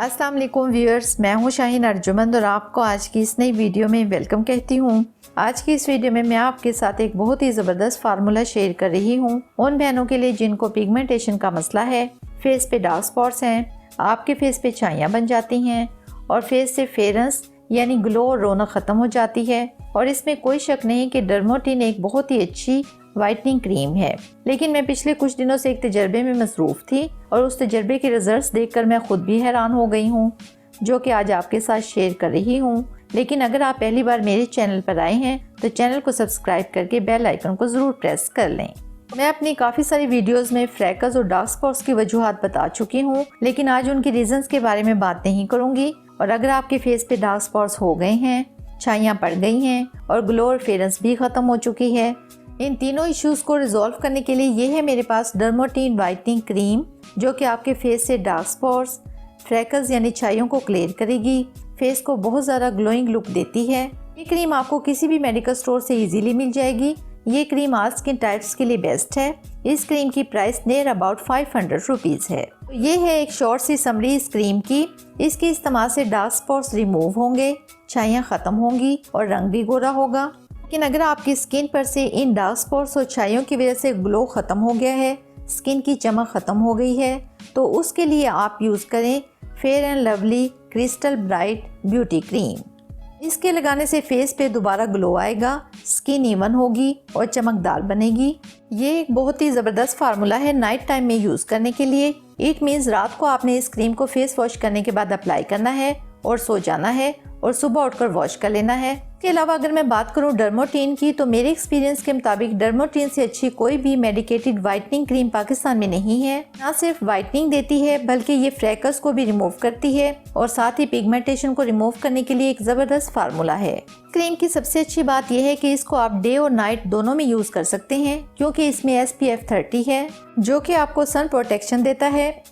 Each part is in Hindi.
अस्सलाम वालेकुम व्यूअर्स, मैं हूं शाहीन अर्जुमंद और आपको आज की इस नई वीडियो में वेलकम कहती हूं। आज की इस वीडियो में मैं आपके साथ एक बहुत ही ज़बरदस्त फार्मूला शेयर कर रही हूं उन बहनों के लिए जिनको पिगमेंटेशन का मसला है, फेस पे डार्क स्पॉट्स हैं, आपके फेस पे छाइयाँ बन जाती हैं और फेस से फेयरनेस यानी ग्लो और रौनक ख़त्म हो जाती है। और इसमें कोई शक नहीं कि डर्मोटिन एक बहुत ही अच्छी वाइटनिंग क्रीम है। लेकिन मैं पिछले कुछ दिनों से एक तजर्बे में मसरूफ़ थी और उस तजर्बे के रिजल्ट्स देखकर मैं खुद भी हैरान हो गई हूँ, जो कि आज आपके साथ शेयर कर रही हूँ। लेकिन अगर आप पहली बार मेरे चैनल पर आए हैं तो चैनल को सब्सक्राइब करके बेल आइकन को ज़रूर प्रेस कर लें। मैं अपनी काफ़ी सारी वीडियोस में फ्रैकल्स और डार्क स्पॉट्स की वजूहात बता चुकी हूँ, लेकिन आज उनके रीजंस के बारे में बात नहीं करूँगी। और अगर आपके फेस पे डार्क स्पॉट्स हो गए हैं, छाइयाँ पड़ गई हैं और ग्लो और फेयरनेस भी ख़त्म हो चुकी है, इन तीनों इश्यूज़ को रिजॉल्व करने के लिए ये है मेरे पास डर्मोटिन वाइटनिंग क्रीम, जो कि आपके फेस से डार्क स्पॉट्स, फ्रैकल्स यानी छाइयों को क्लियर करेगी, फेस को बहुत ज़्यादा ग्लोइंग लुक देती है। ये क्रीम आपको किसी भी मेडिकल स्टोर से इजीली मिल जाएगी। ये क्रीम ऑल स्किन टाइप्स के लिए बेस्ट है। इस क्रीम की प्राइस नियर अबाउट 500 रुपीज़ है। ये है एक शॉर्ट सी समरी इस क्रीम की। इसके इस्तेमाल से डार्क स्पॉट्स रिमूव होंगे, छाइयाँ ख़त्म होंगी और रंग भी गोरा होगा। लेकिन अगर आपकी स्किन पर से इन डार्क स्पॉट्स और छाइयों की वजह से ग्लो ख़त्म हो गया है, स्किन की चमक ख़त्म हो गई है, तो उसके लिए आप यूज़ करें fair and lovely crystal bright beauty cream. इसके लगाने से फेस पे दोबारा ग्लो आएगा, स्किन इवन होगी और चमकदार बनेगी। ये एक बहुत ही ज़बरदस्त फार्मूला है नाइट टाइम में यूज़ करने के लिए। इट मीन्स रात को आपने इस क्रीम को फेस वॉश करने के बाद अप्लाई करना है और सो जाना है और सुबह उठकर वॉश कर लेना है। इसके अलावा अगर मैं बात करूं डर्मोटिन की, तो मेरे एक्सपीरियंस के मुताबिक डर्मोटिन से अच्छी कोई भी मेडिकेटेड वाइटनिंग क्रीम पाकिस्तान में नहीं है। न सिर्फ वाइटनिंग देती है बल्कि ये फ्रैकल्स को भी रिमूव करती है और साथ ही पिगमेंटेशन को रिमूव करने के लिए एक ज़बरदस्त फार्मूला है। क्रीम की सबसे अच्छी बात यह है कि इसको आप डे और नाइट दोनों में यूज़ कर सकते हैं, क्योंकि इसमें SPF 30 है, जो कि आपको सन प्रोटेक्शन देता है।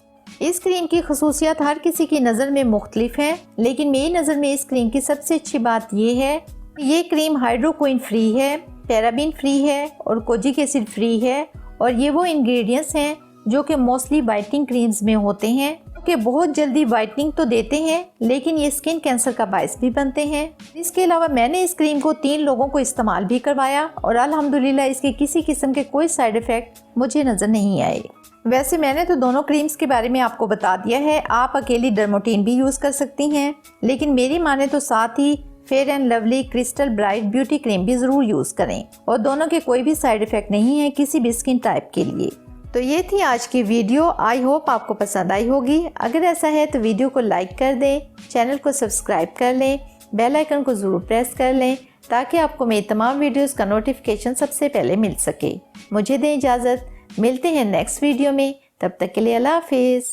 इस क्रीम की खसूसियात हर किसी की नज़र में मुख्तलिफ है, लेकिन मेरी नज़र में इस क्रीम की सबसे अच्छी बात ये है, ये क्रीम हाइड्रोक्विन फ्री है, पैराबीन फ्री है और कोजिक एसिड फ्री है। और ये वो इंग्रेडिएंट्स हैं जो कि मोस्टली वाइटनिंग क्रीम्स में होते हैं, कि बहुत जल्दी वाइटनिंग तो देते हैं लेकिन ये स्किन कैंसर का बायस भी बनते हैं। इसके अलावा मैंने इस क्रीम को 3 लोगों को इस्तेमाल भी करवाया और अल्हम्दुलिल्लाह इसके किसी किस्म के कोई साइड इफ़ेक्ट मुझे नज़र नहीं आए। वैसे मैंने तो दोनों क्रीम्स के बारे में आपको बता दिया है। आप अकेली डर्मोटिन भी यूज़ कर सकती हैं, लेकिन मेरी माने तो साथ ही fair and lovely crystal bright beauty cream भी ज़रूर यूज़ करें। और दोनों के कोई भी साइड इफ़ेक्ट नहीं है किसी भी स्किन टाइप के लिए। तो ये थी आज की वीडियो। आई होप आपको पसंद आई होगी। अगर ऐसा है तो वीडियो को लाइक कर दें, चैनल को सब्सक्राइब कर लें, बेल आइकन को ज़रूर प्रेस कर लें ताकि आपको मेरी तमाम वीडियोस का नोटिफिकेशन सबसे पहले मिल सके। मुझे दें इजाज़त, मिलते हैं नेक्स्ट वीडियो में। तब तक के लिए अल्लाह हाफिज़।